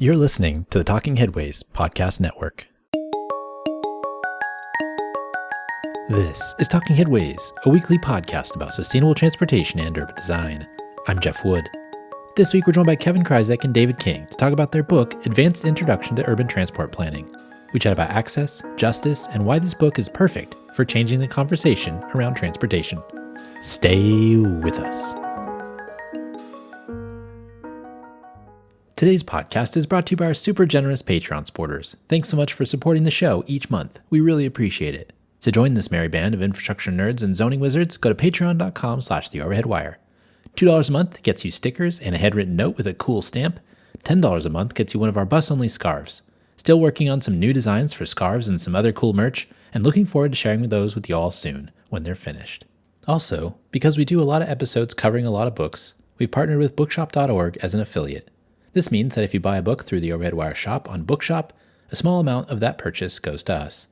You're listening to the Talking Headways Podcast Network. This is Talking Headways, a weekly podcast about sustainable transportation and urban design. I'm Jeff Wood. This week we're joined by Kevin Krizek and David King to talk about their book, Advanced Introduction to Urban Transport Planning. We chat about access, justice, and why this book is perfect for changing the conversation around transportation. Stay with us. Today's podcast is brought to you by our super generous Patreon supporters. Thanks so much for supporting the show each month. We really appreciate it. To join this merry band of infrastructure nerds and zoning wizards, go to patreon.com/theoverheadwire. $2 a month gets you stickers and a handwritten note with a cool stamp. $10 a month gets you one of our bus-only scarves. Still working on some new designs for scarves and some other cool merch, and looking forward to sharing those with you all soon when they're finished. Also, because we do a lot of episodes covering a lot of books, we've partnered with bookshop.org as an affiliate. This means that if you buy a book through the Overhead Wire shop on Bookshop, a small amount of that purchase goes to us.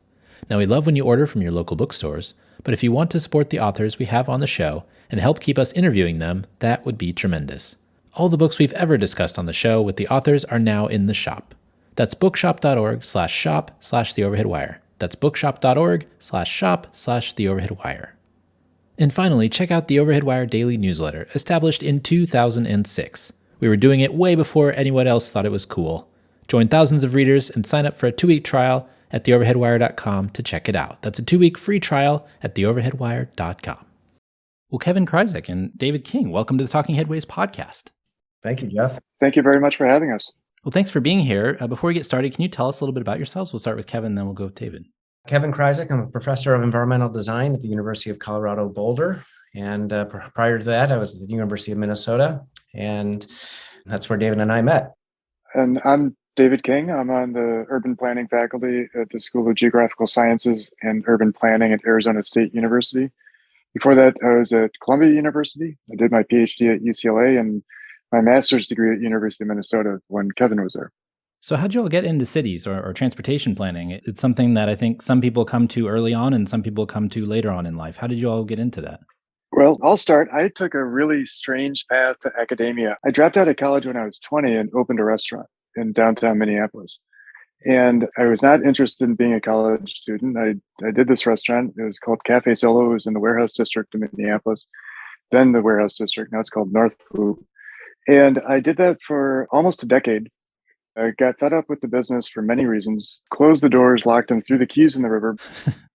Now, we love when you order from your local bookstores, but if you want to support the authors we have on the show and help keep us interviewing them, that would be tremendous. All the books we've ever discussed on the show with the authors are now in the shop. That's bookshop.org/shop/theoverheadwire. That's bookshop.org/shop/theoverheadwire. And finally, check out the Overhead Wire Daily Newsletter, established in 2006. We were doing it way before anyone else thought it was cool. Join thousands of readers and sign up for a 2-week trial at theoverheadwire.com to check it out. That's a 2-week free trial at theoverheadwire.com. Well, Kevin Krizek and David King, welcome to the Talking Headways podcast. Thank you, Jeff. Thank you very much for having us. Well, thanks for being here. Before we get started, can you tell us a little bit about yourselves? We'll start with Kevin, then we'll go with David. Kevin Krizek. I'm a professor of environmental design at the University of Colorado Boulder. And prior to that, I was at the University of Minnesota. And that's where David and I met. And I'm David King. I'm on the urban planning faculty at the School of Geographical Sciences and Urban Planning at Arizona State University. Before that, I was at Columbia University. I did my PhD at UCLA and my master's degree at University of Minnesota when Kevin was there. So how'd you all get into cities or transportation planning? It's something that I think some people come to early on and some people come to later on in life. How did you all get into that? Well, I'll start. I took a really strange path to academia. I dropped out of college when I was 20 and opened a restaurant in downtown Minneapolis. And I was not interested in being a college student. I did this restaurant. It was called Cafe Solo. It was in the Warehouse District of Minneapolis, then the Warehouse District. Now it's called North Loop. And I did that for almost a decade. I got fed up with the business for many reasons, closed the doors, locked them, threw the keys in the river,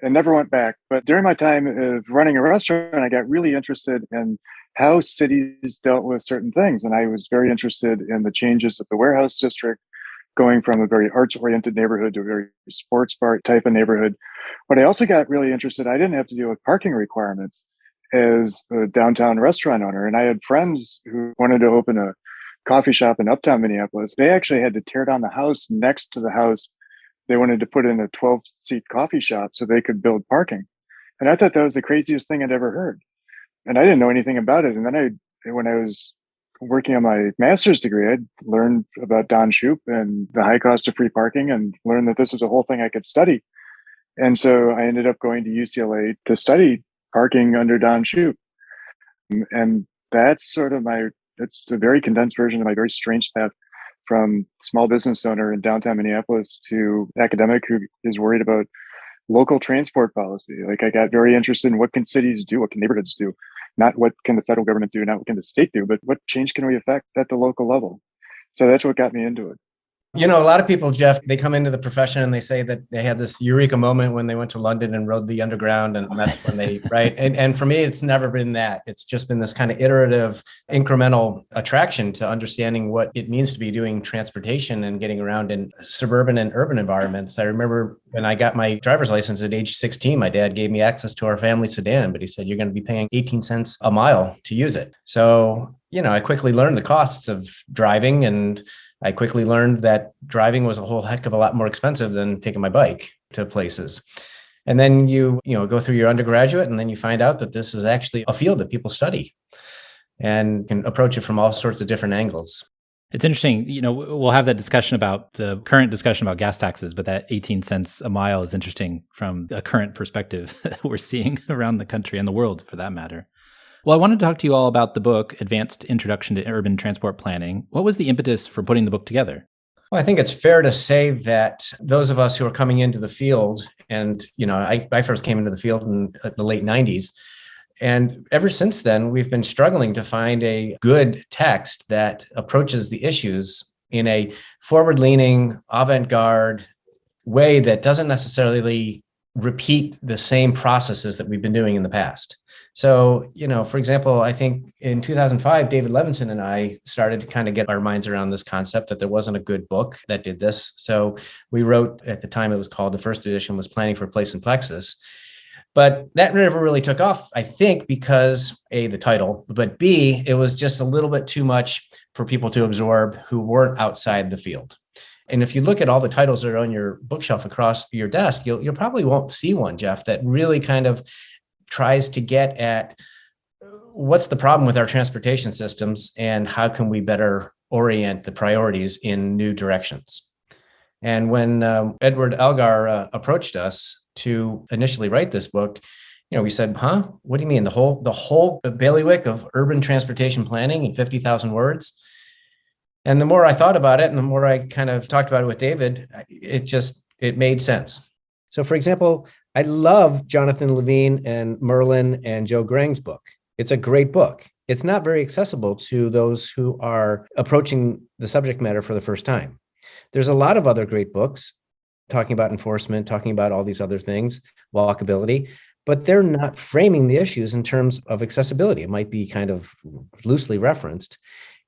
and never went back. But during my time of running a restaurant, I got really interested in how cities dealt with certain things. And I was very interested in the changes of the Warehouse District, going from a very arts-oriented neighborhood to a very sports bar type of neighborhood. But I also got really interested. I didn't have to deal with parking requirements as a downtown restaurant owner. And I had friends who wanted to open a coffee shop in uptown Minneapolis. They actually had to tear down the house next to the house. They wanted to put in a 12-seat coffee shop so they could build parking. And I thought that was the craziest thing I'd ever heard. And I didn't know anything about it. And then when I was working on my master's degree, I learned about Don Shoup and the high cost of free parking and learned that this was a whole thing I could study. And so I ended up going to UCLA to study parking under Don Shoup. And that's sort of it's a very condensed version of my very strange path from small business owner in downtown Minneapolis to academic who is worried about local transport policy. Like I got very interested in what can cities do, what can neighborhoods do, not what can the federal government do, not what can the state do, but what change can we affect at the local level? So that's what got me into it. You know, a lot of people, Jeff, they come into the profession and they say that they had this eureka moment when they went to London and rode the underground, and that's when they, right? And for me, it's never been that. It's just been this kind of iterative, incremental attraction to understanding what it means to be doing transportation and getting around in suburban and urban environments. I remember when I got my driver's license at age 16, my dad gave me access to our family sedan, but he said, you're going to be paying 18 cents a mile to use it. So, you know, I quickly learned the costs of driving, and I quickly learned that driving was a whole heck of a lot more expensive than taking my bike to places. And then you go through your undergraduate, and then you find out that this is actually a field that people study and can approach it from all sorts of different angles. It's interesting, we'll have that discussion about the current discussion about gas taxes, but that 18 cents a mile is interesting from a current perspective that we're seeing around the country and the world for that matter. Well, I wanted to talk to you all about the book, Advanced Introduction to Urban Transport Planning. What was the impetus for putting the book together? Well, I think it's fair to say that those of us who are coming into the field, and I first came into the field in the late 90s. And ever since then, we've been struggling to find a good text that approaches the issues in a forward-leaning, avant-garde way that doesn't necessarily repeat the same processes that we've been doing in the past. So, for example, I think in 2005, David Levinson and I started to kind of get our minds around this concept that there wasn't a good book that did this. So we wrote, at the time it was called, the first edition was Planning for Place and Plexus. But that never really took off, I think, because A, the title, but B, it was just a little bit too much for people to absorb who weren't outside the field. And if you look at all the titles that are on your bookshelf across your desk, you'll probably won't see one, Jeff, that really kind of tries to get at what's the problem with our transportation systems and how can we better orient the priorities in new directions. And when Edward Algar approached us to initially write this book, we said, what do you mean? The whole bailiwick of urban transportation planning in 50,000 words? And the more I thought about it and the more I kind of talked about it with David, it made sense. So for example, I love Jonathan Levine and Merlin and Joe Grang's book. It's a great book. It's not very accessible to those who are approaching the subject matter for the first time. There's a lot of other great books talking about enforcement, talking about all these other things, walkability, but they're not framing the issues in terms of accessibility. It might be kind of loosely referenced.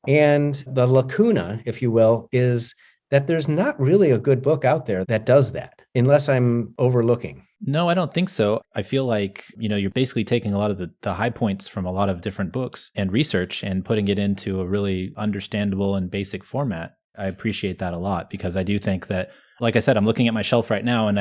And the lacuna, if you will, is that there's not really a good book out there that does that, unless I'm overlooking. No, I don't think so. I feel like, you're basically taking a lot of the high points from a lot of different books and research and putting it into a really understandable and basic format. I appreciate that a lot because I do think that, like I said, I'm looking at my shelf right now and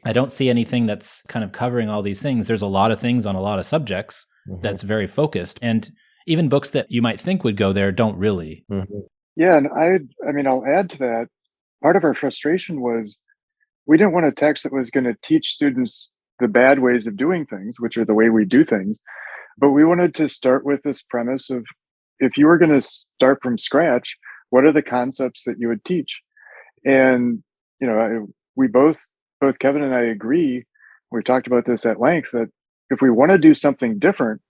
I don't see anything that's kind of covering all these things. There's a lot of things on a lot of subjects that's very focused. And even books that you might think would go there don't really. Yeah, and I'll add to that. Part of our frustration was we didn't want a text that was going to teach students the bad ways of doing things, which are the way we do things. But we wanted to start with this premise of, if you were going to start from scratch, what are the concepts that you would teach? And, we both Kevin and I agree, we talked about this at length, that if we want to do something different,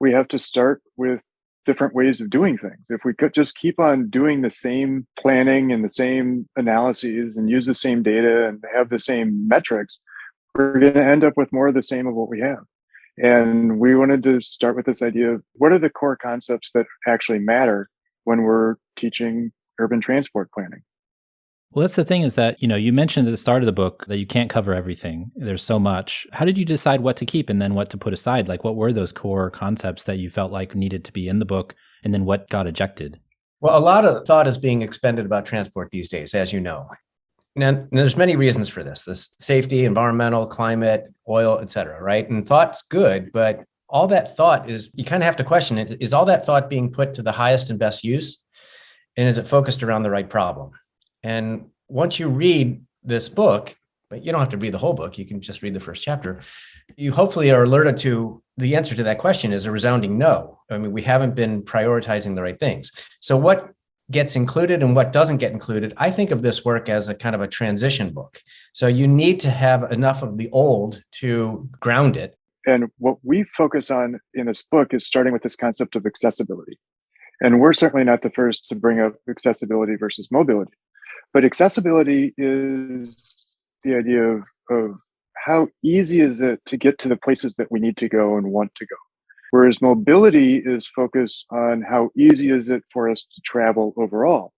we have to start with different ways of doing things. If we could just keep on doing the same planning and the same analyses and use the same data and have the same metrics, we're going to end up with more of the same of what we have. And we wanted to start with this idea of what are the core concepts that actually matter when we're teaching urban transport planning. Well, that's the thing is that, you mentioned at the start of the book that you can't cover everything. There's so much. How did you decide what to keep and then what to put aside? Like, what were those core concepts that you felt like needed to be in the book, and then what got ejected? Well, a lot of thought is being expended about transport these days, as you know. Now, there's many reasons for this safety, environmental, climate, oil, et cetera, right? And thought's good, but all that thought you kind of have to question it. Is all that thought being put to the highest and best use? And is it focused around the right problem? And once you read this book, but you don't have to read the whole book, you can just read the first chapter, you hopefully are alerted to the answer to that question is a resounding no. I mean, we haven't been prioritizing the right things. So what gets included and what doesn't get included, I think of this work as a kind of a transition book. So you need to have enough of the old to ground it. And what we focus on in this book is starting with this concept of accessibility. And we're certainly not the first to bring up accessibility versus mobility. But accessibility is the idea of how easy is it to get to the places that we need to go and want to go. Whereas mobility is focused on how easy is it for us to travel overall.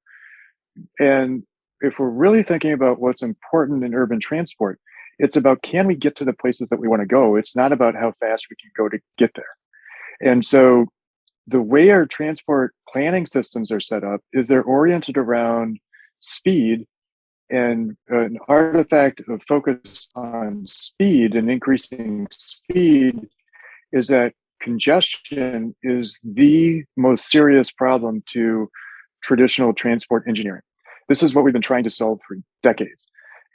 And if we're really thinking about what's important in urban transport, it's about, can we get to the places that we want to go? It's not about how fast we can go to get there. And so the way our transport planning systems are set up is they're oriented around speed, and an artifact of focus on speed and increasing speed is that congestion is the most serious problem to traditional transport engineering. This is what we've been trying to solve for decades.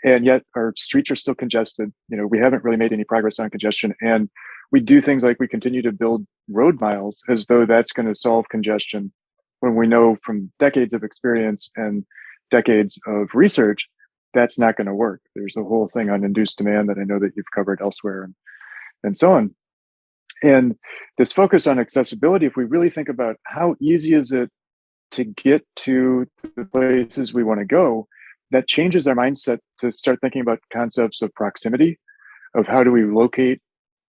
And yet our streets are still congested. We haven't really made any progress on congestion. And we do things like we continue to build road miles as though that's going to solve congestion, when we know from decades of experience and decades of research, that's not going to work. There's a whole thing on induced demand that I know that you've covered elsewhere and so on. And this focus on accessibility, if we really think about how easy is it to get to the places we want to go, that changes our mindset to start thinking about concepts of proximity, of how do we locate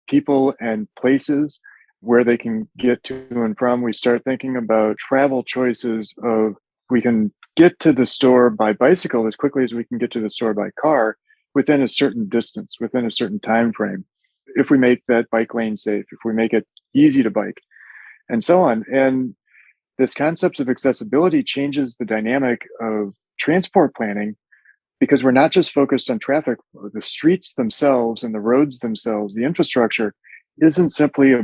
people and places where they can get to and from. We start thinking about travel choices of we can get to the store by bicycle as quickly as we can get to the store by car within a certain distance, within a certain time frame. If we make that bike lane safe, if we make it easy to bike, and so on. And this concept of accessibility changes the dynamic of transport planning because we're not just focused on traffic. The streets themselves and the roads themselves, the infrastructure isn't simply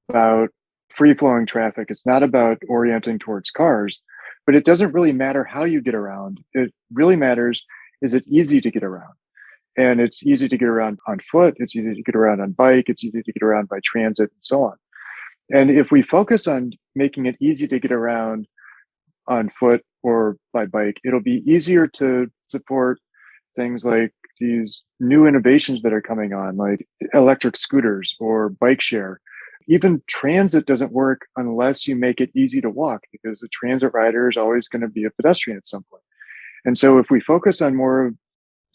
about free-flowing traffic. It's not about orienting towards cars, but it doesn't really matter how you get around. It really matters, is it easy to get around? And it's easy to get around on foot. It's easy to get around on bike. It's easy to get around by transit and so on. And if we focus on making it easy to get around on foot or by bike, it'll be easier to support things like these new innovations that are coming on, like electric scooters or bike share. Even transit doesn't work unless you make it easy to walk, because the transit rider is always going to be a pedestrian at some point. And so if we focus on more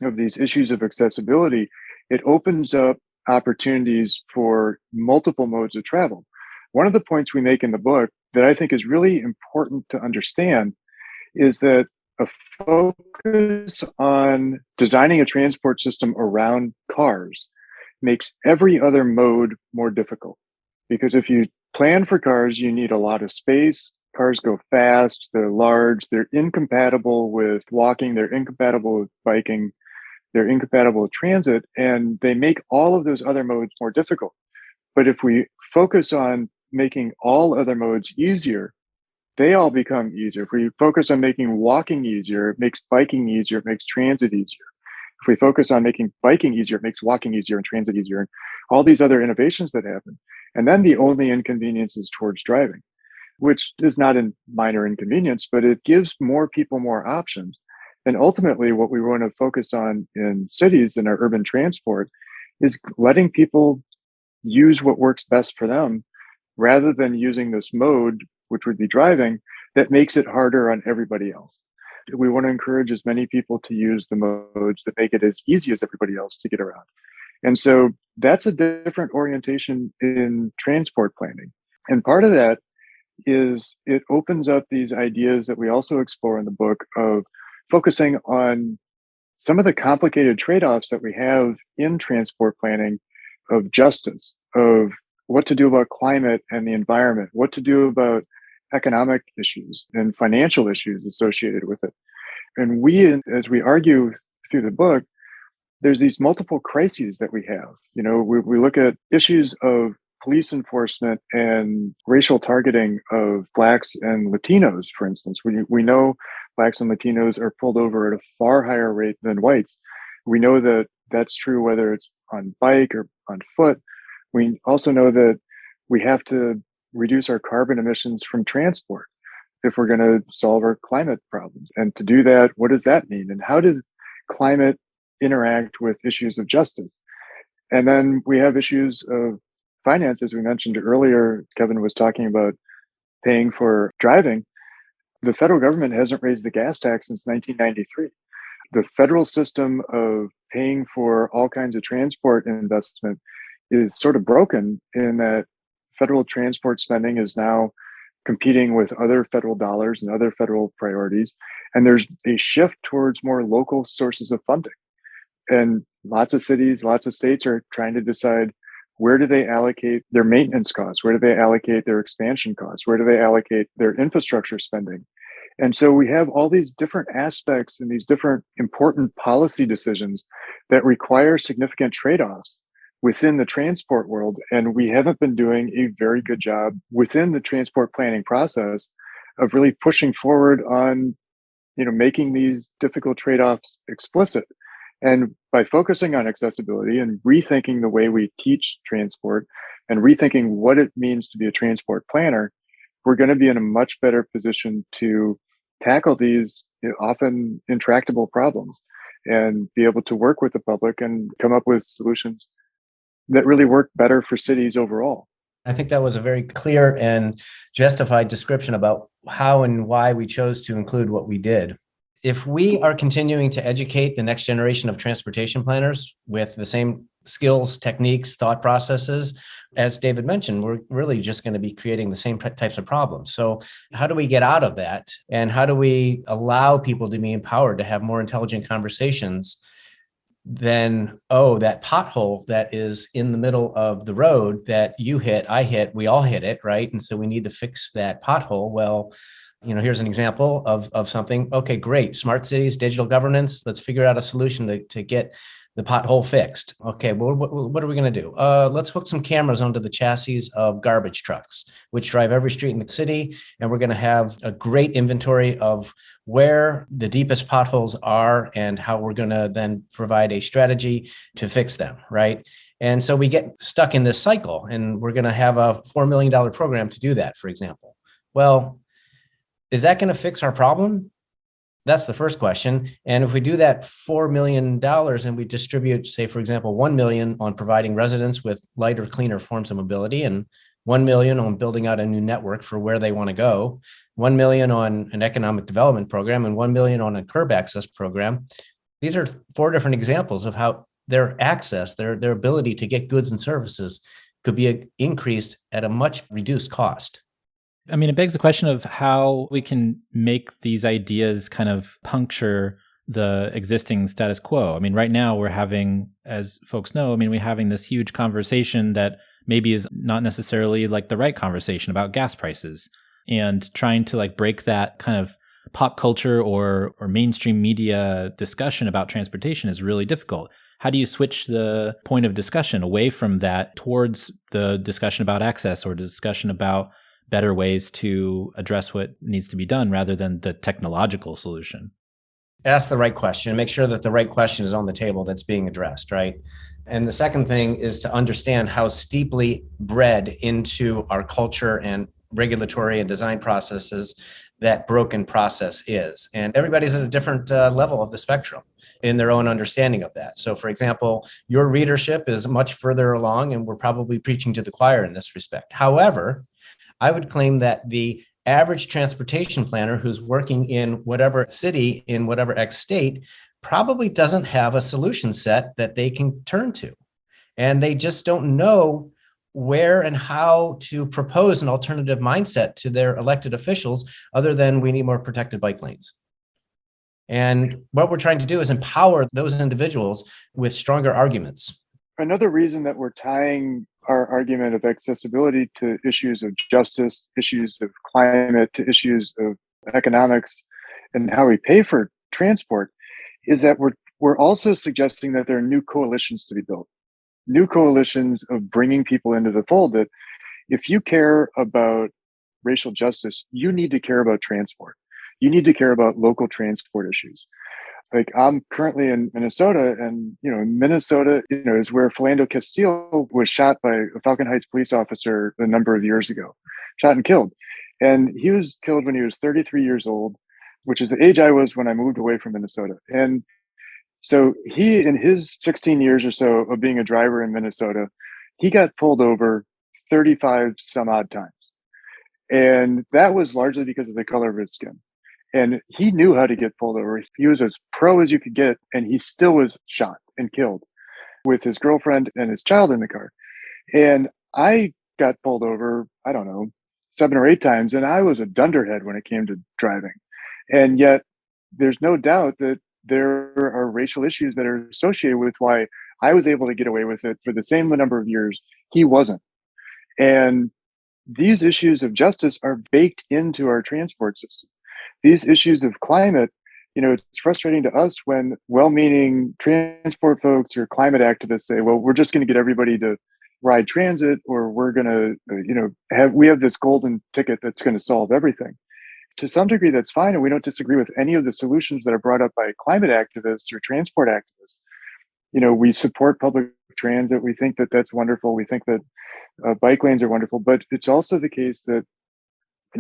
of these issues of accessibility, it opens up opportunities for multiple modes of travel. One of the points we make in the book that I think is really important to understand is that a focus on designing a transport system around cars makes every other mode more difficult. Because if you plan for cars, you need a lot of space. Cars go fast, they're large, they're incompatible with walking, they're incompatible with biking, they're incompatible with transit, and they make all of those other modes more difficult. But if we focus on making all other modes easier, they all become easier. If we focus on making walking easier, it makes biking easier, it makes transit easier. If we focus on making biking easier, it makes walking easier and transit easier, and all these other innovations that happen. And then the only inconvenience is towards driving, which is not a minor inconvenience, but it gives more people more options. And ultimately, what we want to focus on in cities in our urban transport is letting people use what works best for them rather than using this mode, which would be driving, that makes it harder on everybody else. We want to encourage as many people to use the modes that make it as easy as everybody else to get around. And so that's a different orientation in transport planning. And part of that is it opens up these ideas that we also explore in the book of focusing on some of the complicated trade-offs that we have in transport planning of justice, of what to do about climate and the environment, what to do about economic issues and financial issues associated with it. And we, as we argue through the book, there's these multiple crises that we have. You know, we look at issues of police enforcement and racial targeting of Blacks and Latinos, for instance. We know Blacks and Latinos are pulled over at a far higher rate than whites. We know that that's true whether it's on bike or on foot. We also know that we have to reduce our carbon emissions from transport if we're going to solve our climate problems. And to do that, what does that mean? And how does climate interact with issues of justice? And then we have issues of finance, as we mentioned earlier. Kevin was talking about paying for driving. The federal government hasn't raised the gas tax since 1993. The federal system of paying for all kinds of transport investment is sort of broken in that federal transport spending is now competing with other federal dollars and other federal priorities. And there's a shift towards more local sources of funding. And lots of cities, lots of states are trying to decide, where do they allocate their maintenance costs? Where do they allocate their expansion costs? Where do they allocate their infrastructure spending? And so we have all these different aspects and these different important policy decisions that require significant trade-offs within the transport world. And we haven't been doing a very good job within the transport planning process of really pushing forward on, making these difficult trade-offs explicit. And by focusing on accessibility and rethinking the way we teach transport and rethinking what it means to be a transport planner, we're going to be in a much better position to tackle these often intractable problems and be able to work with the public and come up with solutions that really work better for cities overall. I think that was a very clear and justified description about how and why we chose to include what we did. If we are continuing to educate the next generation of transportation planners with the same skills, techniques, thought processes, as David mentioned, we're really just going to be creating the same types of problems. So how do we get out of that? And how do we allow people to be empowered to have more intelligent conversations than, oh, that pothole that is in the middle of the road that you hit, I hit, we all hit it, right? And so we need to fix that pothole. Well, here's an example of something. Okay, great. Smart cities, digital governance. Let's figure out a solution to get the pothole fixed. Okay, well, what are we going to do? Let's hook some cameras onto the chassis of garbage trucks, which drive every street in the city. And we're going to have a great inventory of where the deepest potholes are and how we're going to then provide a strategy to fix them, right? And so we get stuck in this cycle, and we're going to have a $4 million program to do that, for example. Well, is that going to fix our problem? That's the first question. And if we do that $4 million and we distribute, say, for example, 1 million on providing residents with lighter, cleaner forms of mobility, and 1 million on building out a new network for where they want to go, 1 million on an economic development program, and 1 million on a curb access program. These are 4 different examples of how their access, their ability to get goods and services could be increased at a much reduced cost. I mean, it begs the question of how we can make these ideas kind of puncture the existing status quo. I mean, right now we're having, as folks know, we're having this huge conversation that maybe is not necessarily like the right conversation about gas prices, and trying to like break that kind of pop culture or mainstream media discussion about transportation is really difficult. How do you switch the point of discussion away from that towards the discussion about access or the discussion about better ways to address what needs to be done rather than the technological solution? Ask the right question, make sure that the right question is on the table that's being addressed, right? And the second thing is to understand how steeply bred into our culture and regulatory and design processes that broken process is. And everybody's at a different level of the spectrum in their own understanding of that. So for example, your readership is much further along, and we're probably preaching to the choir in this respect. However, I would claim that the average transportation planner who's working in whatever city, in whatever X state, probably doesn't have a solution set that they can turn to. And they just don't know where and how to propose an alternative mindset to their elected officials other than we need more protected bike lanes. And what we're trying to do is empower those individuals with stronger arguments. Another reason that we're tying our argument of accessibility to issues of justice, issues of climate, to issues of economics, and how we pay for transport is that we're also suggesting that there are new coalitions to be built, new coalitions of bringing people into the fold. That if you care about racial justice, you need to care about transport. You need to care about local transport issues. Like I'm currently in Minnesota, and in Minnesota, is where Philando Castile was shot by a Falcon Heights police officer a number of years ago, shot and killed. And he was killed when he was 33 years old, which is the age I was when I moved away from Minnesota. And so he, in his 16 years or so of being a driver in Minnesota, he got pulled over 35 some odd times. And that was largely because of the color of his skin. And he knew how to get pulled over. He was as pro as you could get, and he still was shot and killed with his girlfriend and his child in the car. And I got pulled over, I don't know, 7 or 8 times, and I was a dunderhead when it came to driving. And yet there's no doubt that there are racial issues that are associated with why I was able to get away with it for the same number of years he wasn't. And these issues of justice are baked into our transport system. These issues of climate, it's frustrating to us when well-meaning transport folks or climate activists say, well, we're just going to get everybody to ride transit, or we're going to, we have this golden ticket that's going to solve everything. To some degree, that's fine. And we don't disagree with any of the solutions that are brought up by climate activists or transport activists. We support public transit. We think that that's wonderful. We think that bike lanes are wonderful. But it's also the case that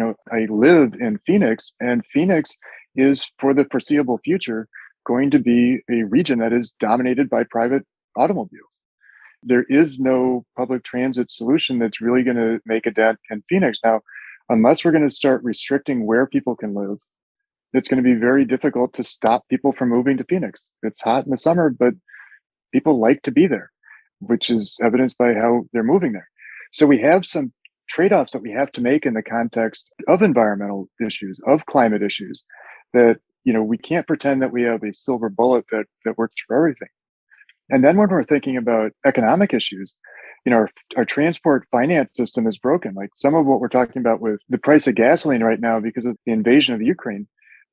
I live in Phoenix, and Phoenix is for the foreseeable future going to be a region that is dominated by private automobiles. There is no public transit solution that's really going to make a dent in Phoenix. Now, unless we're going to start restricting where people can live, it's going to be very difficult to stop people from moving to Phoenix. It's hot in the summer, but people like to be there, which is evidenced by how they're moving there. So we have some trade-offs that we have to make in the context of environmental issues, of climate issues, that we can't pretend that we have a silver bullet that works for everything. And then when we're thinking about economic issues, our transport finance system is broken. Like some of what we're talking about with the price of gasoline right now because of the invasion of Ukraine.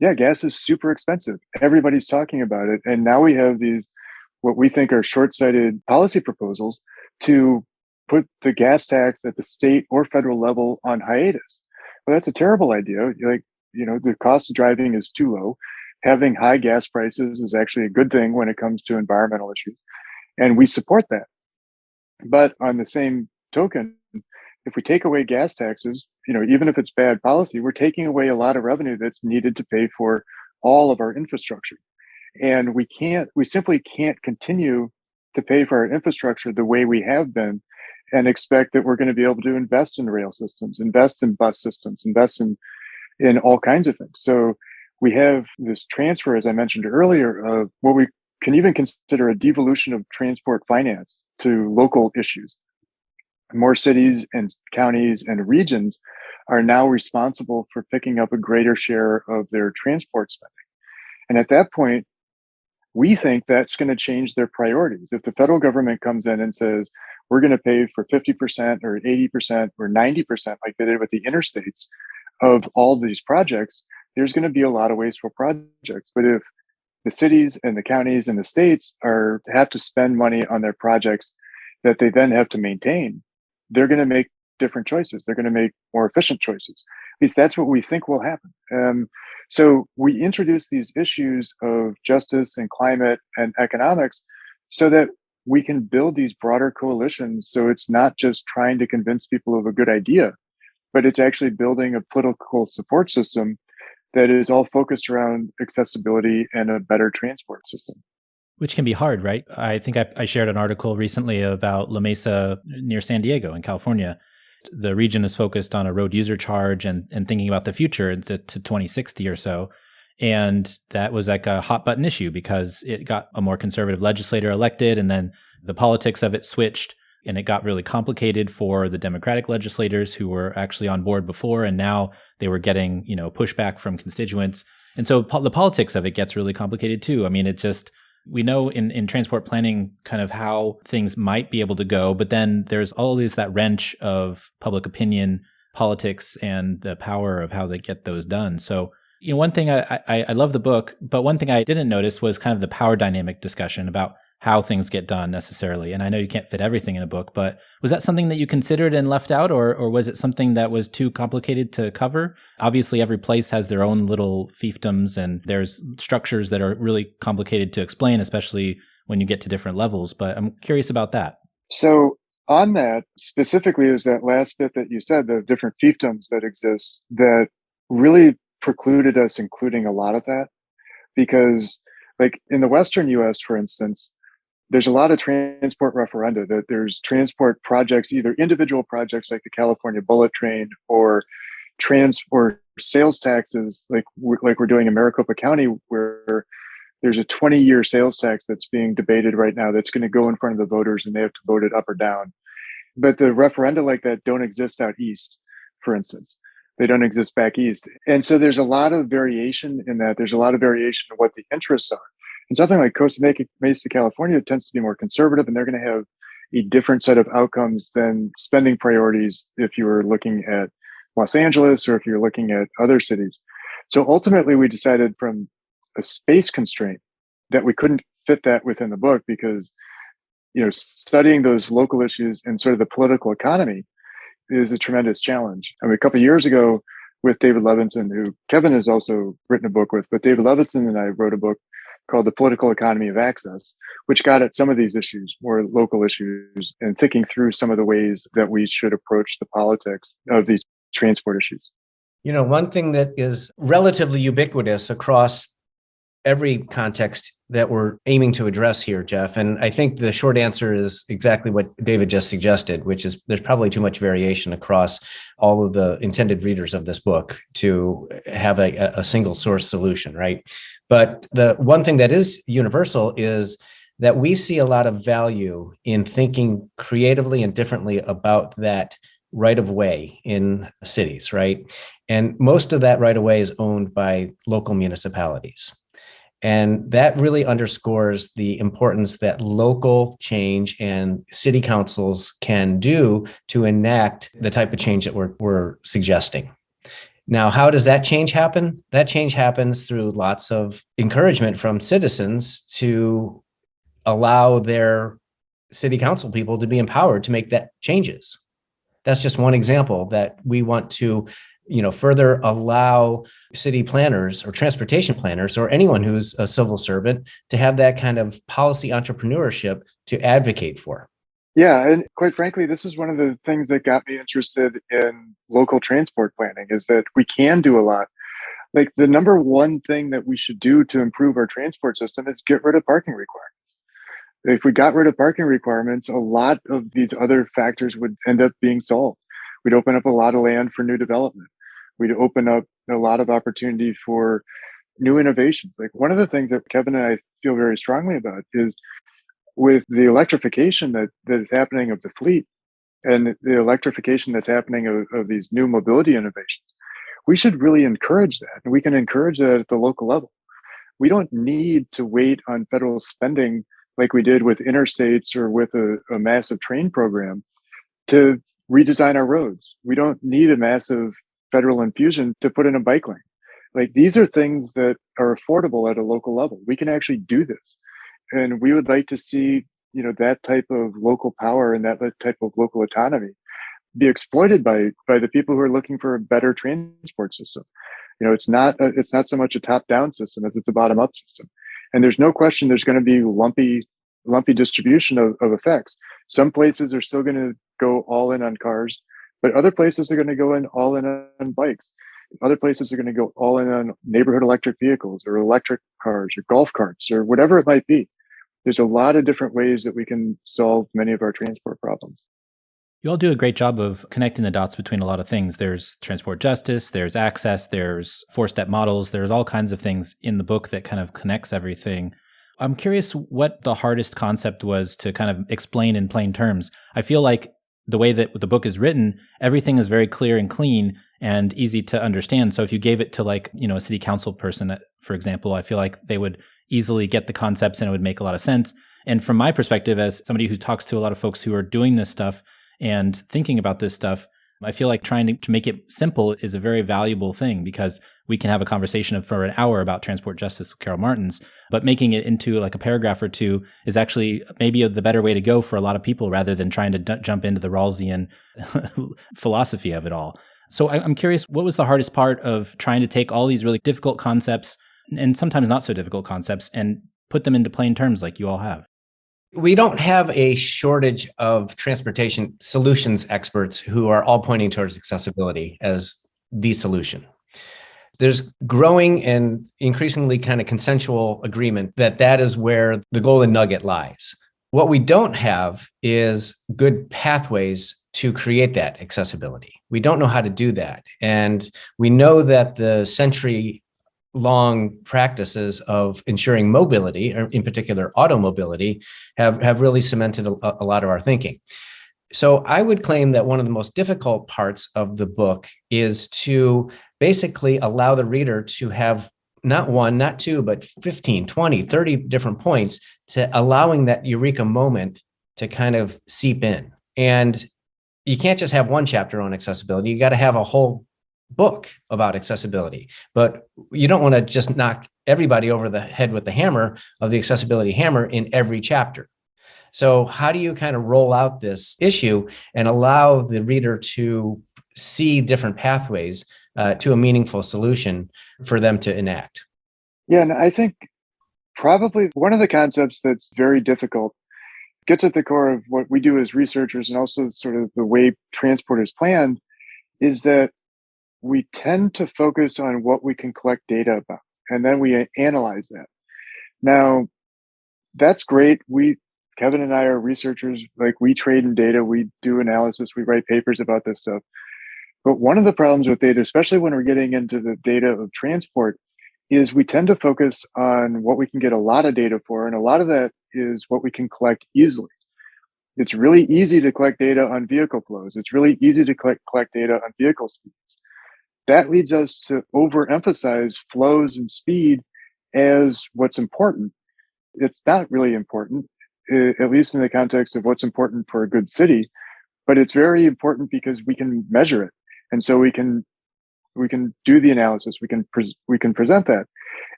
Yeah, gas is super expensive. Everybody's talking about it. And now we have these, what we think are short-sighted policy proposals to put the gas tax at the state or federal level on hiatus. Well, that's a terrible idea. The cost of driving is too low. Having high gas prices is actually a good thing when it comes to environmental issues. And we support that. But on the same token, if we take away gas taxes, even if it's bad policy, we're taking away a lot of revenue that's needed to pay for all of our infrastructure. And we simply can't continue to pay for our infrastructure the way we have been and expect that we're going to be able to invest in rail systems, invest in bus systems, invest in all kinds of things. So we have this transfer, as I mentioned earlier, of what we can even consider a devolution of transport finance to local issues. More cities and counties and regions are now responsible for picking up a greater share of their transport spending. And at that point, we think that's going to change their priorities. If the federal government comes in and says, we're going to pay for 50% or 80% or 90%, like they did with the interstates, of all these projects, there's going to be a lot of wasteful projects. But if the cities and the counties and the states have to spend money on their projects that they then have to maintain, they're going to make different choices. They're going to make more efficient choices. At least that's what we think will happen. So we introduce these issues of justice and climate and economics so that we can build these broader coalitions. So it's not just trying to convince people of a good idea, but it's actually building a political support system that is all focused around accessibility and a better transport system. Which can be hard, right? I think I shared an article recently about La Mesa near San Diego in California. The region is focused on a road user charge and thinking about the future to 2060 or so. And that was like a hot button issue because it got a more conservative legislator elected and then the politics of it switched and it got really complicated for the Democratic legislators who were actually on board before. And now they were getting, pushback from constituents. And so the politics of it gets really complicated too. I mean, we know in transport planning kind of how things might be able to go, but then there's always that wrench of public opinion, politics, and the power of how they get those done. So, one thing I love the book, but one thing I didn't notice was kind of the power dynamic discussion about how things get done necessarily. And I know you can't fit everything in a book, but was that something that you considered and left out, or was it something that was too complicated to cover? Obviously, every place has their own little fiefdoms, and there's structures that are really complicated to explain, especially when you get to different levels. But I'm curious about that. So on that, specifically is that last bit that you said, the different fiefdoms that exist, that really precluded us including a lot of that. Because like in the Western US, for instance, there's a lot of transport referenda, that there's transport projects, either individual projects like the California bullet train or transport sales taxes, like we're doing in Maricopa County, where there's a 20-year sales tax that's being debated right now that's going to go in front of the voters and they have to vote it up or down. But the referenda like that don't exist out east, for instance. They don't exist back east. And so there's a lot of variation in that. There's a lot of variation in what the interests are. And something like Costa Mesa, California tends to be more conservative, and they're going to have a different set of outcomes than spending priorities if you were looking at Los Angeles or if you're looking at other cities. So ultimately, we decided from a space constraint that we couldn't fit that within the book because, studying those local issues and sort of the political economy is a tremendous challenge. I mean, a couple of years ago with David Levinson, who Kevin has also written a book with, but David Levinson and I wrote a book called The Political Economy of Access, which got at some of these issues, more local issues, and thinking through some of the ways that we should approach the politics of these transport issues. One thing that is relatively ubiquitous across every context that we're aiming to address here, Jeff, and I think the short answer is exactly what David just suggested, which is there's probably too much variation across all of the intended readers of this book to have a single source solution, right? But the one thing that is universal is that we see a lot of value in thinking creatively and differently about that right of way in cities, right? And most of that right of way is owned by local municipalities. And that really underscores the importance that local change and city councils can do to enact the type of change that we're suggesting. Now, how does that change happen? That change happens through lots of encouragement from citizens to allow their city council people to be empowered to make that changes. That's just one example that we want to, further allow city planners or transportation planners or anyone who's a civil servant to have that kind of policy entrepreneurship to advocate for. Yeah, and quite frankly, this is one of the things that got me interested in local transport planning is that we can do a lot. Like the number one thing that we should do to improve our transport system is get rid of parking requirements. If we got rid of parking requirements, a lot of these other factors would end up being solved. We'd open up a lot of land for new development. We'd open up a lot of opportunity for new innovations. Like one of the things that Kevin and I feel very strongly about is with the electrification that is happening of the fleet and the electrification that's happening of these new mobility innovations, we should really encourage that. And we can encourage that at the local level. We don't need to wait on federal spending like we did with interstates or with a massive train program to redesign our roads. We don't need a massive federal infusion to put in a bike lane. Like these are things that are affordable at a local level. We can actually do this. And we would like to see, that type of local power and that type of local autonomy be exploited by the people who are looking for a better transport system. It's not so much a top-down system as it's a bottom-up system. And there's no question there's going to be lumpy distribution of effects. Some places are still going to go all in on cars, but other places are going to go in all in on bikes. Other places are going to go all in on neighborhood electric vehicles or electric cars or golf carts or whatever it might be. There's a lot of different ways that we can solve many of our transport problems. You all do a great job of connecting the dots between a lot of things. There's transport justice, there's access, there's four-step models, there's all kinds of things in the book that kind of connects everything. I'm curious what the hardest concept was to kind of explain in plain terms. I feel like the way that the book is written, everything is very clear and clean and easy to understand. So if you gave it to a city council person, for example, I feel like they would easily get the concepts and it would make a lot of sense. And from my perspective, as somebody who talks to a lot of folks who are doing this stuff and thinking about this stuff, I feel like trying to make it simple is a very valuable thing because we can have a conversation for an hour about transport justice with Carol Martins, but making it into like a paragraph or two is actually maybe the better way to go for a lot of people rather than trying to jump into the Rawlsian philosophy of it all. So I'm curious, what was the hardest part of trying to take all these really difficult concepts and sometimes not so difficult concepts and put them into plain terms like you all have? We don't have a shortage of transportation solutions experts who are all pointing towards accessibility as the solution. There's growing and increasingly kind of consensual agreement that is where the golden nugget lies. What we don't have is good pathways to create that accessibility. We don't know how to do that. And we know that the century-long practices of ensuring mobility, or in particular automobility, have really cemented a lot of our thinking. So I would claim that one of the most difficult parts of the book is to basically allow the reader to have not one, not two, but 15, 20, 30 different points to allowing that eureka moment to kind of seep in. And you can't just have one chapter on accessibility. You got to have a whole book about accessibility, but you don't want to just knock everybody over the head with the hammer of the accessibility hammer in every chapter. So how do you kind of roll out this issue and allow the reader to see different pathways to a meaningful solution for them to enact? Yeah, and I think probably one of the concepts that's very difficult gets at the core of what we do as researchers and also sort of the way transport is planned is that we tend to focus on what we can collect data about, and then we analyze that. Now, that's great. Kevin and I are researchers, like we trade in data, we do analysis, we write papers about this stuff. But one of the problems with data, especially when we're getting into the data of transport, is we tend to focus on what we can get a lot of data for. And a lot of that is what we can collect easily. It's really easy to collect data on vehicle flows. It's really easy to collect data on vehicle speeds. That leads us to overemphasize flows and speed as what's important. It's not really important, at least in the context of what's important for a good city, but it's very important because we can measure it. And so we can do the analysis, we can present that.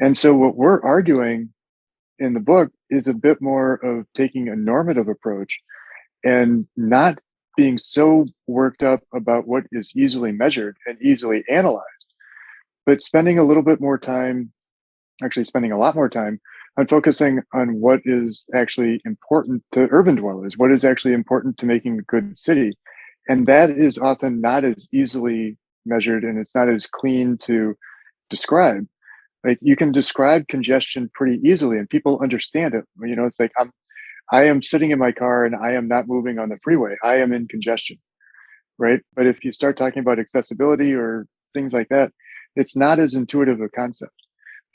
And so what we're arguing in the book is a bit more of taking a normative approach and not being so worked up about what is easily measured and easily analyzed, but spending a little bit more time, actually spending a lot more time on focusing on what is actually important to urban dwellers, what is actually important to making a good city. And that is often not as easily measured, and it's not as clean to describe. Like, you can describe congestion pretty easily and people understand it. It's like, I am sitting in my car and I am not moving on the freeway. I am in congestion, right? But if you start talking about accessibility or things like that, it's not as intuitive a concept.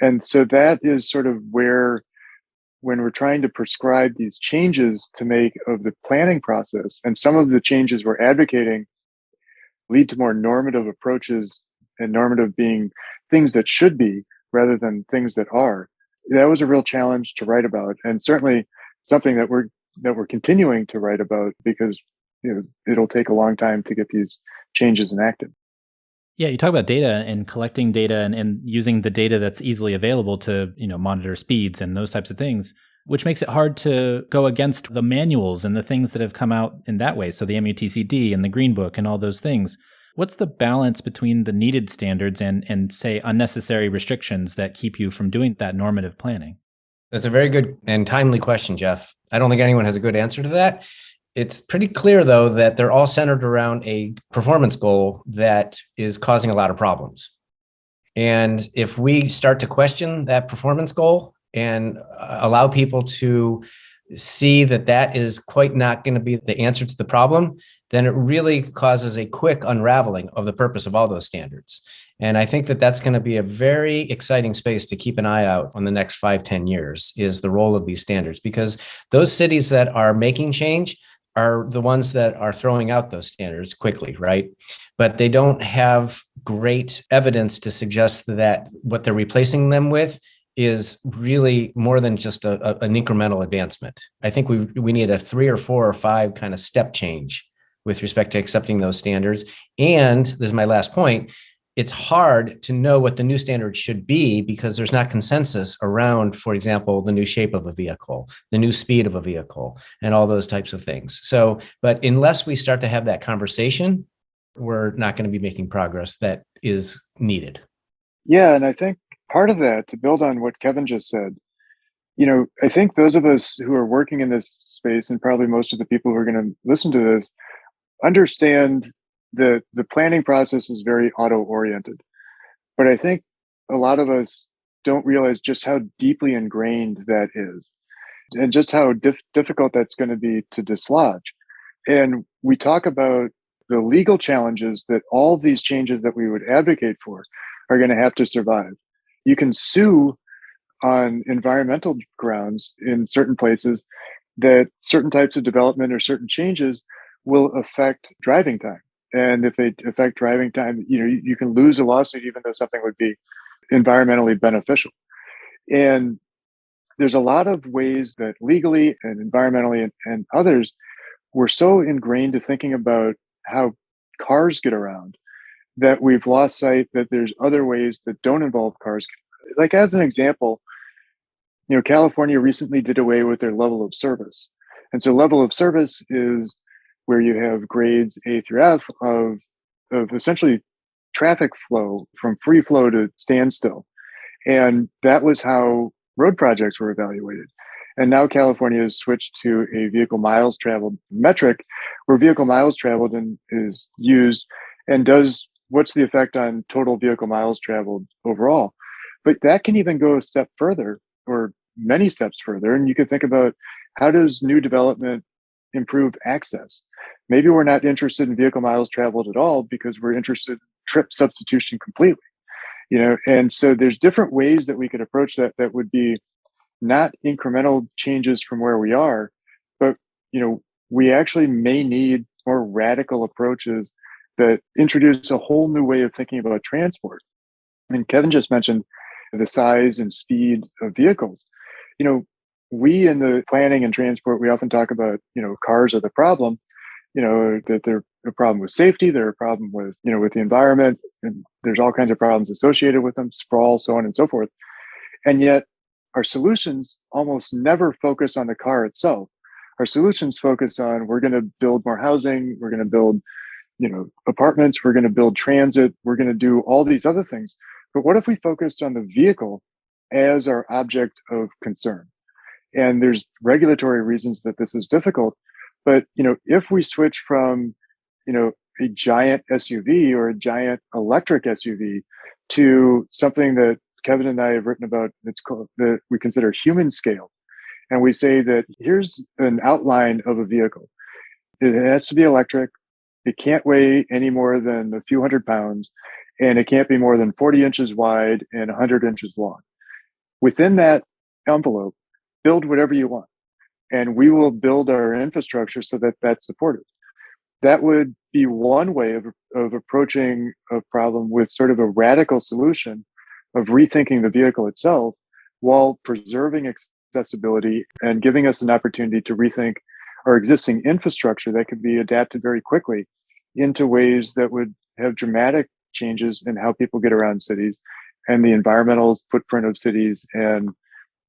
And so that is sort of where, when we're trying to prescribe these changes to make of the planning process, and some of the changes we're advocating lead to more normative approaches, and normative being things that should be rather than things that are. That was a real challenge to write about, and certainly something that we're continuing to write about, because it'll take a long time to get these changes enacted. Yeah, you talk about data and collecting data and using the data that's easily available to, monitor speeds and those types of things, which makes it hard to go against the manuals and the things that have come out in that way. So the MUTCD and the Green Book and all those things. What's the balance between the needed standards and say unnecessary restrictions that keep you from doing that normative planning? That's a very good and timely question, Jeff. I don't think anyone has a good answer to that. It's pretty clear, though, that they're all centered around a performance goal that is causing a lot of problems. And if we start to question that performance goal and allow people to see that that is quite not going to be the answer to the problem, then it really causes a quick unraveling of the purpose of all those standards. And I think that that's going to be a very exciting space to keep an eye out on the next 5-10 years, is the role of these standards, because those cities that are making change are the ones that are throwing out those standards quickly, right? But they don't have great evidence to suggest that what they're replacing them with is really more than just an incremental advancement. I think we need a 3 or 4 or 5 kind of step change with respect to accepting those standards. And this is my last point. It's hard to know what the new standards should be because there's not consensus around, for example, the new shape of a vehicle, the new speed of a vehicle, and all those types of things. So, but unless we start to have that conversation, we're not going to be making progress that is needed. Yeah, and I think part of that, to build on what Kevin just said, I think those of us who are working in this space, and probably most of the people who are going to listen to this, understand that the planning process is very auto-oriented. But I think a lot of us don't realize just how deeply ingrained that is, and just how difficult that's going to be to dislodge. And we talk about the legal challenges that all of these changes that we would advocate for are going to have to survive. You can sue on environmental grounds in certain places that certain types of development or certain changes will affect driving time. And if they affect driving time, you can lose a lawsuit even though something would be environmentally beneficial. And there's a lot of ways that legally and environmentally and others, we're so ingrained to thinking about how cars get around that we've lost sight that there's other ways that don't involve cars. Like, as an example, California recently did away with their level of service. And so level of service is where you have grades A through F of essentially traffic flow from free flow to standstill. And that was how road projects were evaluated. And now California has switched to a vehicle miles traveled metric, where vehicle miles traveled is used and does what's the effect on total vehicle miles traveled overall? But that can even go a step further, or many steps further. And you could think about, how does new development improve access? Maybe we're not interested in vehicle miles traveled at all because we're interested in trip substitution completely. And so there's different ways that we could approach that would be not incremental changes from where we are, but we actually may need more radical approaches that introduce a whole new way of thinking about transport. I mean, Kevin just mentioned the size and speed of vehicles. We in the planning and transport, we often talk about, cars are the problem, that they're a problem with safety, they're a problem with, with the environment, and there's all kinds of problems associated with them, sprawl, so on and so forth. And yet our solutions almost never focus on the car itself. Our solutions focus on, we're going to build more housing, we're going to build, apartments, we're going to build transit, we're going to do all these other things. But what if we focused on the vehicle as our object of concern? And there's regulatory reasons that this is difficult. But, if we switch from, a giant SUV or a giant electric SUV to something that Kevin and I have written about, that's called, that we consider human scale. And we say that here's an outline of a vehicle. It has to be electric. It can't weigh any more than a few hundred pounds, and it can't be more than 40 inches wide and 100 inches long. Within that envelope, build whatever you want, and we will build our infrastructure so that that's supported. That would be one way of approaching a problem with sort of a radical solution of rethinking the vehicle itself while preserving accessibility and giving us an opportunity to rethink our existing infrastructure that could be adapted very quickly into ways that would have dramatic changes in how people get around cities and the environmental footprint of cities, and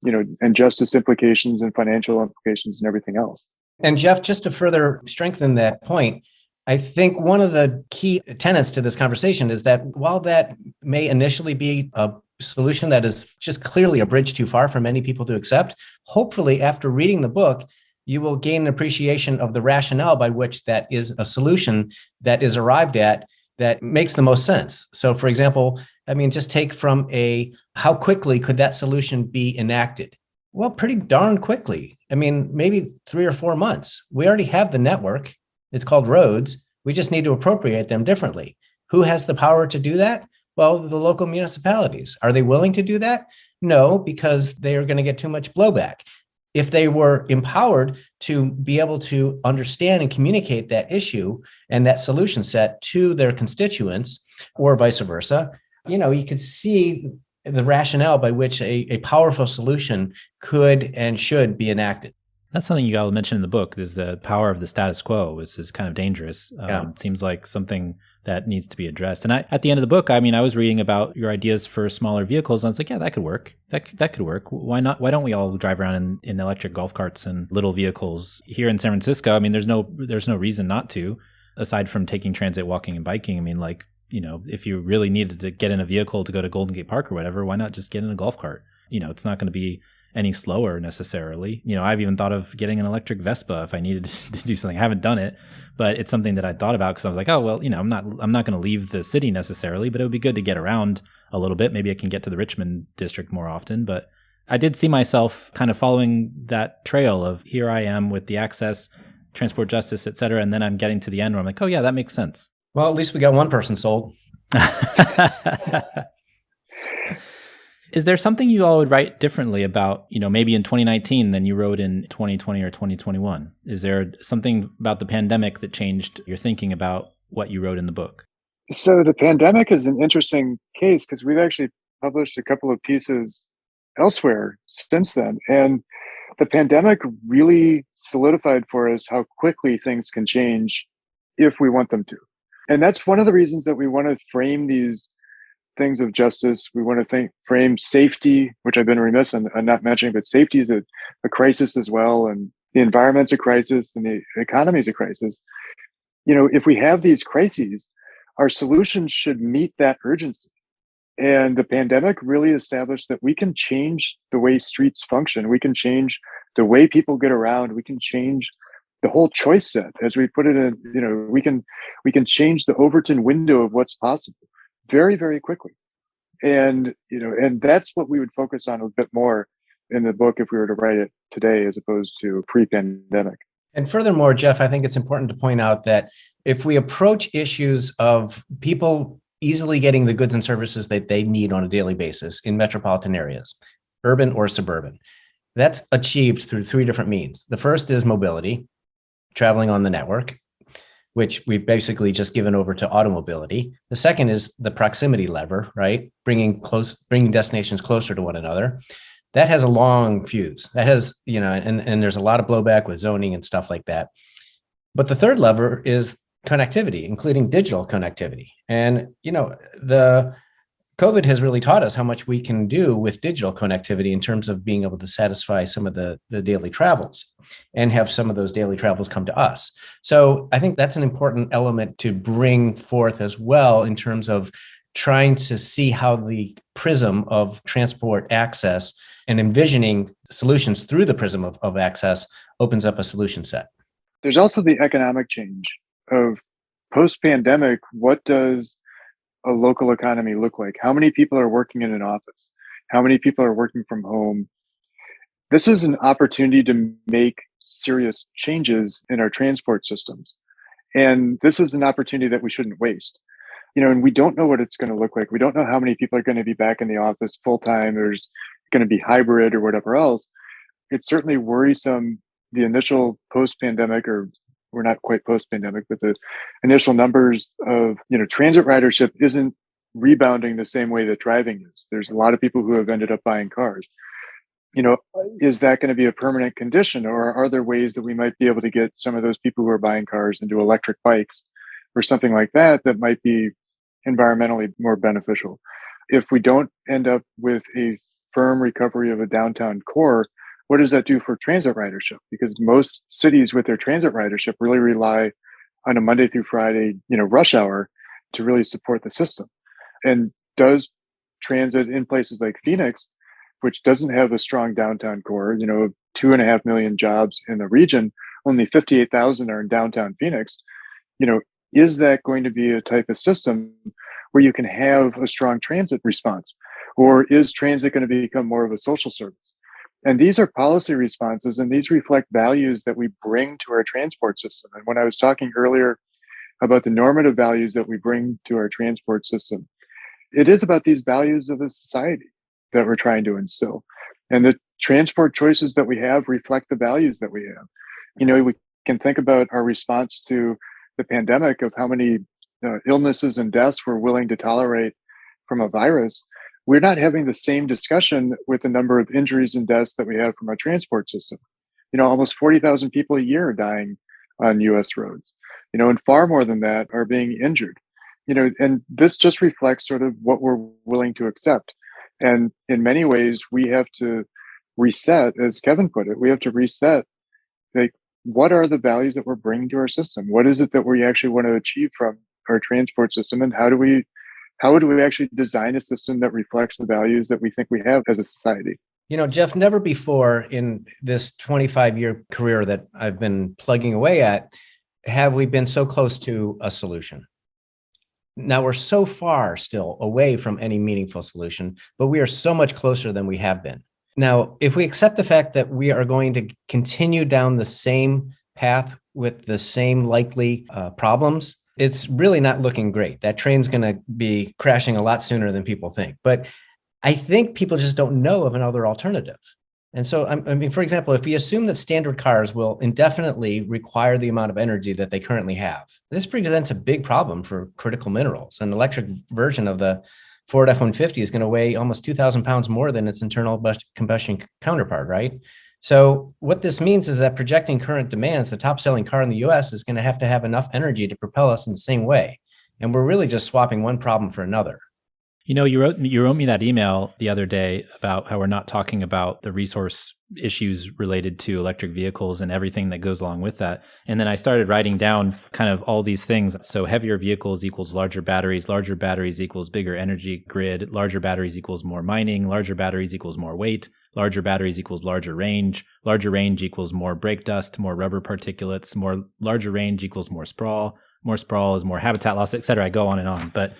and justice implications and financial implications and everything else. And Jeff, just to further strengthen that point, I think one of the key tenets to this conversation is that while that may initially be a solution that is just clearly a bridge too far for many people to accept, hopefully after reading the book, you will gain an appreciation of the rationale by which that is a solution that is arrived at that makes the most sense. So for example, just take from how quickly could that solution be enacted? Well, pretty darn quickly. Maybe 3 or 4 months. We already have the network. It's called roads. We just need to appropriate them differently. Who has the power to do that? Well, the local municipalities. Are they willing to do that? No, because they are going to get too much blowback. If they were empowered to be able to understand and communicate that issue and that solution set to their constituents, or vice versa, you could see the rationale by which a powerful solution could and should be enacted. That's something you all mentioned in the book, is the power of the status quo, which is kind of dangerous. It seems like something that needs to be addressed. And at the end of the book, I was reading about your ideas for smaller vehicles, and I was like, yeah, that could work. That could work. Why not? Why don't we all drive around in electric golf carts and little vehicles here in San Francisco? There's no reason not to, aside from taking transit, walking, and biking. If you really needed to get in a vehicle to go to Golden Gate Park or whatever, why not just get in a golf cart? It's not going to be any slower necessarily. I've even thought of getting an electric Vespa if I needed to do something. I haven't done it, but it's something that I thought about because I was like, oh, well, I'm not going to leave the city necessarily, but it would be good to get around a little bit. Maybe I can get to the Richmond district more often. But I did see myself kind of following that trail of, here I am with the access, transport justice, et cetera. And then I'm getting to the end where I'm like, oh yeah, that makes sense. Well, at least we got one person sold. Is there something you all would write differently about, maybe in 2019 than you wrote in 2020 or 2021? Is there something about the pandemic that changed your thinking about what you wrote in the book? So the pandemic is an interesting case because we've actually published a couple of pieces elsewhere since then. And the pandemic really solidified for us how quickly things can change if we want them to. And that's one of the reasons that we want to frame these things of justice. We want to frame safety, which I've been remiss on not mentioning, but safety is a crisis as well. And the environment's a crisis and the economy is a crisis. If we have these crises, our solutions should meet that urgency. And the pandemic really established that we can change the way streets function. We can change the way people get around. We can change the whole choice set, as we put it in, we can change the Overton window of what's possible very, very quickly. And, and that's what we would focus on a bit more in the book if we were to write it today, as opposed to pre-pandemic. And furthermore, Jeff, I think it's important to point out that if we approach issues of people easily getting the goods and services that they need on a daily basis in metropolitan areas, urban or suburban, that's achieved through three different means. The first is mobility, traveling on the network, which we've basically just given over to automobility. The second is the proximity lever, right? Bringing destinations closer to one another. That has a long fuse. That has, and there's a lot of blowback with zoning and stuff like that. But the third lever is connectivity, including digital connectivity. And, the COVID has really taught us how much we can do with digital connectivity in terms of being able to satisfy some of the daily travels and have some of those daily travels come to us. So I think that's an important element to bring forth as well in terms of trying to see how the prism of transport access and envisioning solutions through the prism of access opens up a solution set. There's also the economic change of post-pandemic. What does a local economy look like? How many people are working in an office? How many people are working from home? This is an opportunity to make serious changes in our transport systems. And this is an opportunity that we shouldn't waste. And we don't know what it's going to look like. We don't know how many people are going to be back in the office full time. There's going to be hybrid or whatever else. It's certainly worrisome. The initial post-pandemic, or we're not quite post-pandemic, but the initial numbers of, transit ridership isn't rebounding the same way that driving is. There's a lot of people who have ended up buying cars. Is that going to be a permanent condition, or are there ways that we might be able to get some of those people who are buying cars into electric bikes or something like that might be environmentally more beneficial? If we don't end up with a firm recovery of a downtown core, what does that do for transit ridership? Because most cities with their transit ridership really rely on a Monday through Friday, rush hour to really support the system. And does transit in places like Phoenix, which doesn't have a strong downtown core, 2.5 million jobs in the region, only 58,000 are in downtown Phoenix, is that going to be a type of system where you can have a strong transit response? Or is transit going to become more of a social service? And these are policy responses, and these reflect values that we bring to our transport system. And when I was talking earlier about the normative values that we bring to our transport system, it is about these values of the society that we're trying to instill. And the transport choices that we have reflect the values that we have. We can think about our response to the pandemic of how many illnesses and deaths we're willing to tolerate from a virus. We're not having the same discussion with the number of injuries and deaths that we have from our transport system. Almost 40,000 people a year are dying on US roads, and far more than that are being injured, and this just reflects sort of what we're willing to accept. And in many ways, we have to reset, as Kevin put it, we have to reset, like, what are the values that we're bringing to our system? What is it that we actually want to achieve from our transport system? And how do we actually design a system that reflects the values that we think we have as a society? Jeff, never before in this 25-year career that I've been plugging away at, have we been so close to a solution. Now, we're so far still away from any meaningful solution, but we are so much closer than we have been. Now, if we accept the fact that we are going to continue down the same path with the same likely problems, it's really not looking great. That train's going to be crashing a lot sooner than people think. But I think people just don't know of another alternative. And so, for example, if we assume that standard cars will indefinitely require the amount of energy that they currently have, this presents a big problem for critical minerals. An electric version of the Ford F-150 is going to weigh almost 2,000 pounds more than its internal combustion counterpart, right? So what this means is that projecting current demands, the top-selling car in the US is going to have enough energy to propel us in the same way. And we're really just swapping one problem for another. You wrote me that email the other day about how we're not talking about the resource issues related to electric vehicles and everything that goes along with that. And then I started writing down kind of all these things. So heavier vehicles equals larger batteries equals bigger energy grid, larger batteries equals more mining, larger batteries equals more weight, larger batteries equals larger range equals more brake dust, more rubber particulates, larger range equals more sprawl is more habitat loss, et cetera. I go on and on. But,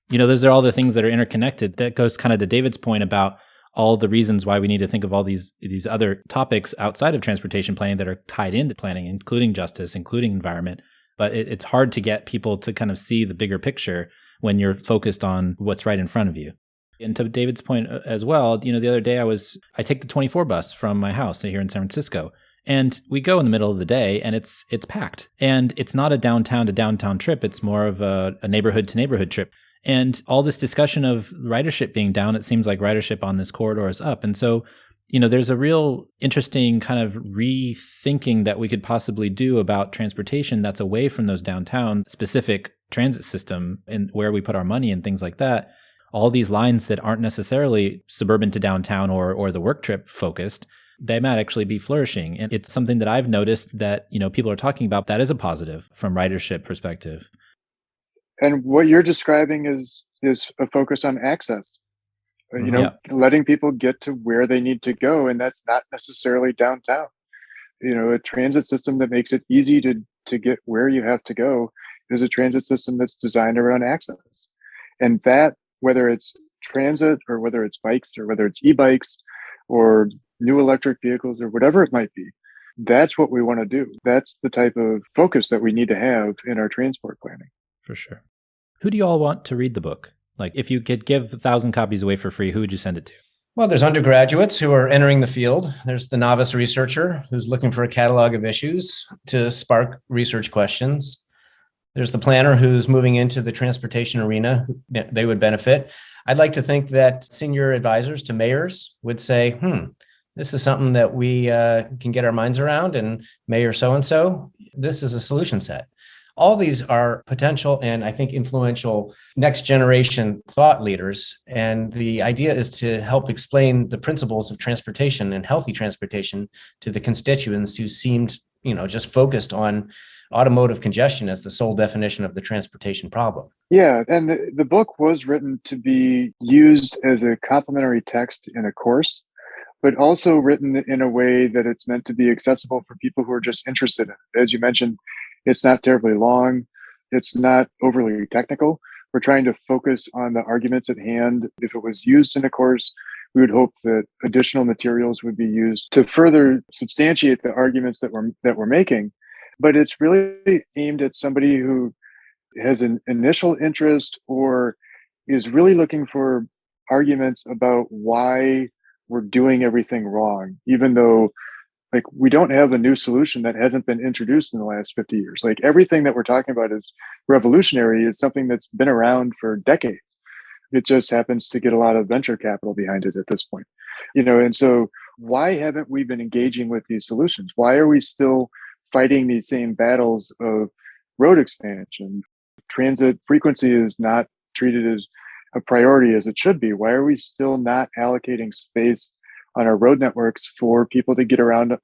those are all the things that are interconnected. That goes kind of to David's point about all the reasons why we need to think of all these other topics outside of transportation planning that are tied into planning, including justice, including environment. But it's hard to get people to kind of see the bigger picture when you're focused on what's right in front of you. And to David's point as well, the other day I take the 24 bus from my house here in San Francisco, and we go in the middle of the day and it's packed. And it's not a downtown to downtown trip. It's more of a neighborhood to neighborhood trip. And all this discussion of ridership being down, it seems like ridership on this corridor is up. And so, there's a real interesting kind of rethinking that we could possibly do about transportation that's away from those downtown specific transit system and where we put our money and things like that. All these lines that aren't necessarily suburban to downtown or the work trip focused, they might actually be flourishing. And it's something that I've noticed that, people are talking about that is a positive from ridership perspective. And what you're describing is a focus on access, letting people get to where they need to go. And that's not necessarily downtown. A transit system that makes it easy to get where you have to go is a transit system that's designed around access. And that, whether it's transit or whether it's bikes or whether it's e-bikes or new electric vehicles or whatever it might be, that's what we want to do. That's the type of focus that we need to have in our transport planning. For sure. Who do you all want to read the book? Like, if you could give 1,000 copies away for free, who would you send it to? Well, there's undergraduates who are entering the field. There's the novice researcher who's looking for a catalog of issues to spark research questions. There's the planner who's moving into the transportation arena. They would benefit. I'd like to think that senior advisors to mayors would say, this is something that we can get our minds around, and Mayor so-and-so, this is a solution set. All these are potential and I think influential next generation thought leaders. And the idea is to help explain the principles of transportation and healthy transportation to the constituents who seemed, just focused on automotive congestion as the sole definition of the transportation problem. Yeah, and the book was written to be used as a complementary text in a course, but also written in a way that it's meant to be accessible for people who are just interested in it. As you mentioned, it's not terribly long. It's not overly technical. We're trying to focus on the arguments at hand. If it was used in a course, we would hope that additional materials would be used to further substantiate the arguments that we're making. But it's really aimed at somebody who has an initial interest or is really looking for arguments about why we're doing everything wrong, even though we don't have a new solution that hasn't been introduced in the last 50 years. Everything that we're talking about is revolutionary. It's something that's been around for decades. It just happens to get a lot of venture capital behind it at this point. And so why haven't we been engaging with these solutions? Why are we still fighting these same battles of road expansion? Transit frequency is not treated as a priority as it should be. Why are we still not allocating space on our road networks for people to get around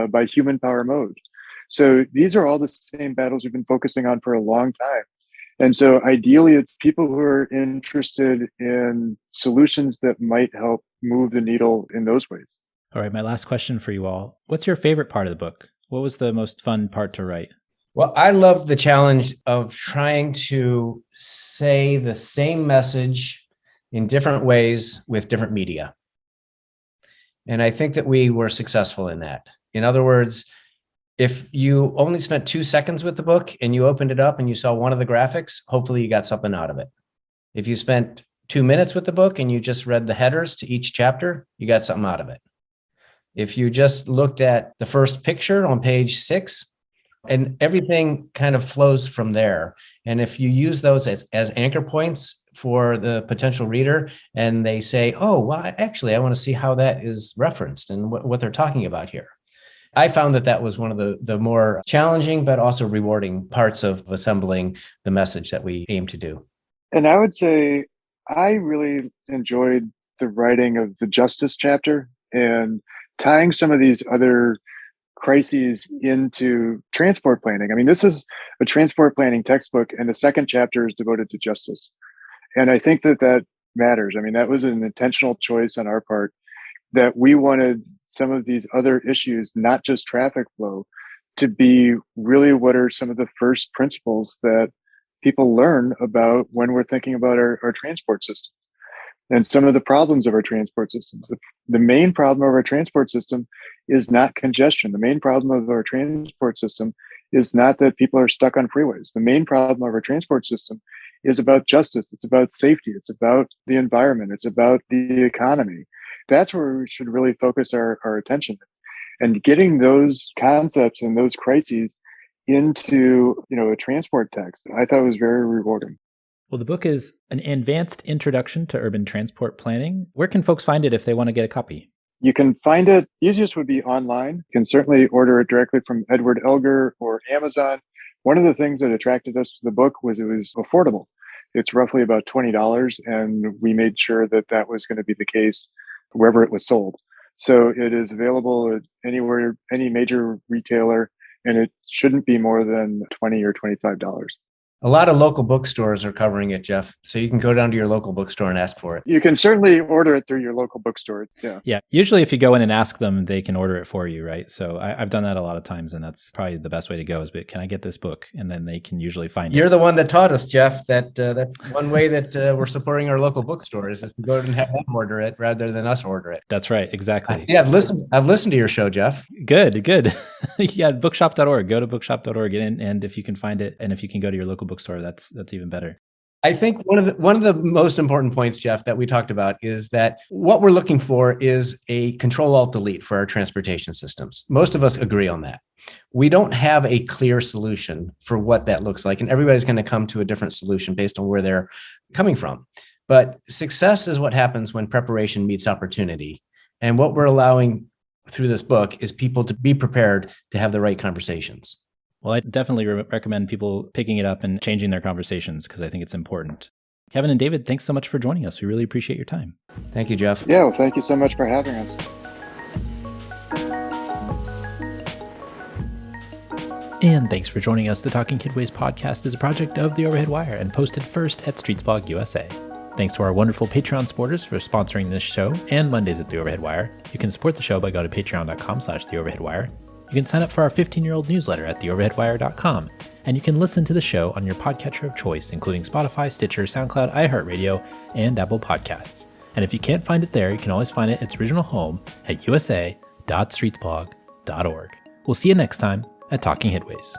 by human power mode? So these are all the same battles we've been focusing on for a long time. And so ideally, it's people who are interested in solutions that might help move the needle in those ways. All right, my last question for you all. What's your favorite part of the book? What was the most fun part to write? Well, I love the challenge of trying to say the same message in different ways with different media. And I think that we were successful in that. In other words, if you only spent 2 seconds with the book and you opened it up and you saw one of the graphics, hopefully you got something out of it. If you spent 2 minutes with the book and you just read the headers to each chapter, you got something out of it. If you just looked at the first picture on page 6, and everything kind of flows from there. And if you use those as anchor points for the potential reader, and they say, oh, well, actually, I want to see how that is referenced and what they're talking about here. I found that was one of the more challenging, but also rewarding parts of assembling the message that we aim to do. And I would say I really enjoyed the writing of the justice chapter and tying some of these other crises into transport planning. I mean, this is a transport planning textbook, and the second chapter is devoted to justice. And I think that matters. I mean, that was an intentional choice on our part, that we wanted some of these other issues, not just traffic flow, to be really what are some of the first principles that people learn about when we're thinking about our transport systems and some of the problems of our transport systems. The main problem of our transport system is not congestion. The main problem of our transport system is not that people are stuck on freeways. The main problem of our transport system is about justice. It's about safety. It's about the environment. It's about the economy. That's where we should really focus our attention. And getting those concepts and those crises into, a transport text, I thought was very rewarding. Well, the book is An Advanced Introduction to Urban Transport Planning. Where can folks find it if they want to get a copy? You can find it, easiest would be online. You can certainly order it directly from Edward Elgar or Amazon. One of the things that attracted us to the book was it was affordable. It's roughly about $20, and we made sure that that was going to be the case wherever it was sold. So it is available at anywhere, any major retailer, and it shouldn't be more than $20 or $25. A lot of local bookstores are covering it, Jeff. So you can go down to your local bookstore and ask for it. You can certainly order it through your local bookstore. Yeah. Yeah. Usually if you go in and ask them, they can order it for you, right? So I've done that a lot of times, and that's probably the best way to go is, but can I get this book? And then they can usually find it. You're the one that taught us, Jeff, that that's one way that we're supporting our local bookstores is to go and have them order it rather than us order it. That's right. Exactly. Yeah, I've listened to your show, Jeff. Good. Yeah. Bookshop.org. Go to bookshop.org and if you can find it, and if you can go to your local bookstore, that's even better. I think one of the most important points, Jeff, that we talked about is that what we're looking for is a Control-Alt-Delete for our transportation systems. Most of us agree on that. We don't have a clear solution for what that looks like, and everybody's going to come to a different solution based on where they're coming from. But success is what happens when preparation meets opportunity. And what we're allowing through this book is people to be prepared to have the right conversations. Well, I definitely recommend people picking it up and changing their conversations because I think it's important. Kevin and David, thanks so much for joining us. We really appreciate your time. Thank you, Jeff. Yeah, well, thank you so much for having us. And thanks for joining us. The Talking Kidways podcast is a project of The Overhead Wire and posted first at Streetsblog USA. Thanks to our wonderful Patreon supporters for sponsoring this show and Mondays at The Overhead Wire. You can support the show by going to patreon.com/TheOverheadWire. You can sign up for our 15-year-old newsletter at theoverheadwire.com, and you can listen to the show on your podcatcher of choice, including Spotify, Stitcher, SoundCloud, iHeartRadio, and Apple Podcasts. And if you can't find it there, you can always find it at its original home at usa.streetsblog.org. We'll see you next time at Talking Kidways.